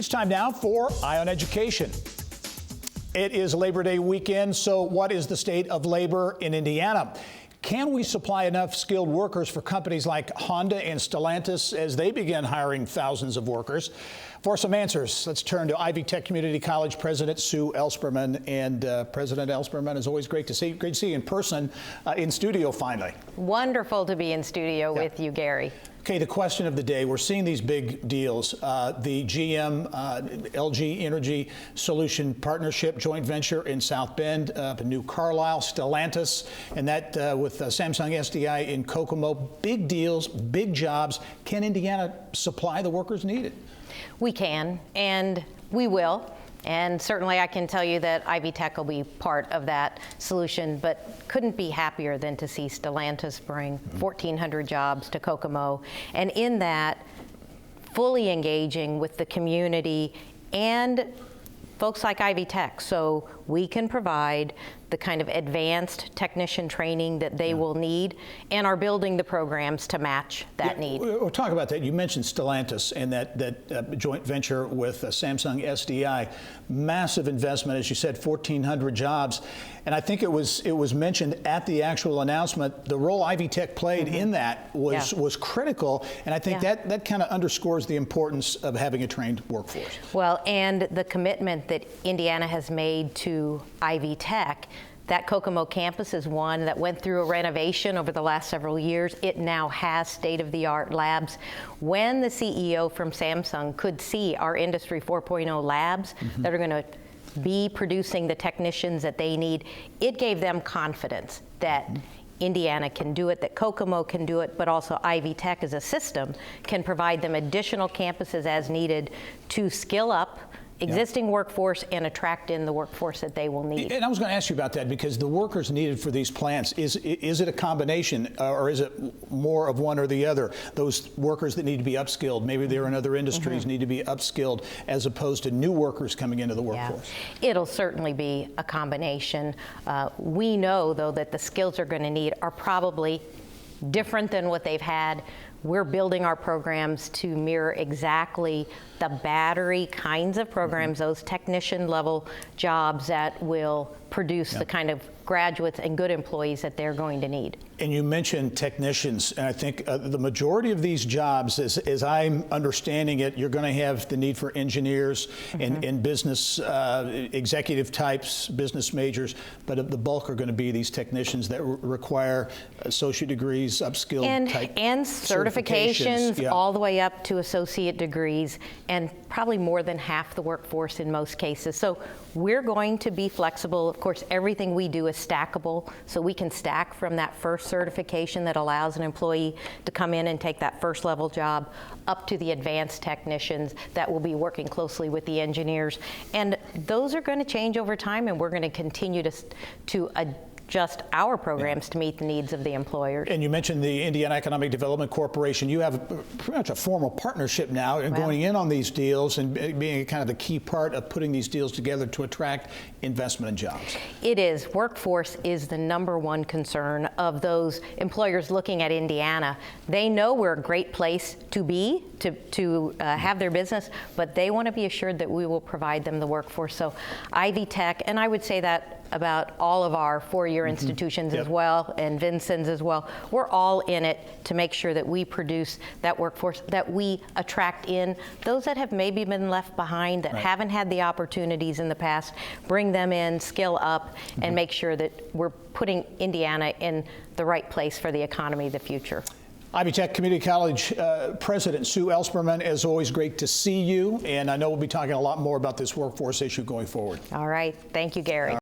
It's time now for Eye on Education. It is Labor Day weekend, so what is the state of labor in Indiana? Can we supply enough skilled workers for companies like Honda and Stellantis as they begin hiring thousands of workers? For some answers, let's turn to Ivy Tech Community College President Sue Ellspermann. And President Ellspermann, it's always great to see you in person, in studio finally. Wonderful to be in studio with you, Gary. Okay, the question of the day, we're seeing these big deals. The GM, LG Energy Solution Partnership joint venture in South Bend, New Carlisle, Stellantis, and that with Samsung SDI in Kokomo. Big deals, big jobs. Can Indiana supply the workers needed? We can, and we will. And certainly I can tell you that Ivy Tech will be part of that solution, but couldn't be happier than to see Stellantis bring 1,400 jobs to Kokomo. And in that, fully engaging with the community and folks like Ivy Tech, so we can provide the kind of advanced technician training that they will need, and are building the programs to match that need. We'll talk about that. You mentioned Stellantis and that joint venture with Samsung SDI. Massive investment, as you said, 1,400 jobs. And I think it was mentioned at the actual announcement, the role Ivy Tech played in that was critical. And I think that kind of underscores the importance of having a trained workforce. Well, and the commitment that Indiana has made to Ivy Tech. That Kokomo campus is one that went through a renovation over the last several years. It now has state-of-the-art labs. When the CEO from Samsung could see our Industry 4.0 labs that are going to be producing the technicians that they need, it gave them confidence that Indiana can do it, that Kokomo can do it, but also Ivy Tech as a system can provide them additional campuses as needed to skill up existing workforce and attract in the workforce that they will need. And I was going to ask you about that, because the workers needed for these plants, is it a combination, or is it more of one or the other? Those workers that need to be upskilled, maybe they're in other industries, need to be upskilled, as opposed to new workers coming into the workforce? It'll certainly be a combination. We know, though, that the skills they're going to need are probably different than what they've had. We're building our programs to mirror exactly the battery kinds of programs, those technician level jobs that will produce the kind of graduates and good employees that they're going to need. And you mentioned technicians, and I think the majority of these jobs, as I'm understanding it, you're going to have the need for engineers and business executive types, business majors, but the bulk are going to be these technicians that require associate degrees, upskilled type and certifications all the way up to associate degrees, and probably more than half the workforce in most cases. So we're going to be flexible. Of course, everything we do is stackable, so we can stack from that first certification that allows an employee to come in and take that first level job up to the advanced technicians that will be working closely with the engineers. And those are going to change over time, and we're going to continue to adjust our programs to meet the needs of the employers. And you mentioned the Indiana Economic Development Corporation. You have pretty much a formal partnership now and going in on these deals and being kind of the key part of putting these deals together to attract investment and jobs. It is. Workforce is the #1 concern of those employers looking at Indiana. They know we're a great place to be, to have their business, but they want to be assured that we will provide them the workforce. So Ivy Tech, and I would say that about all of our four-year institutions as well, and Vincennes as well, we're all in it to make sure that we produce that workforce, that we attract in those that have maybe been left behind, that haven't had the opportunities in the past, bring them in, skill up, and make sure that we're putting Indiana in the right place for the economy of the future. Ivy Tech Community College President Sue Ellspermann, as always, great to see you, and I know we'll be talking a lot more about this workforce issue going forward. All right. Thank you, Gary.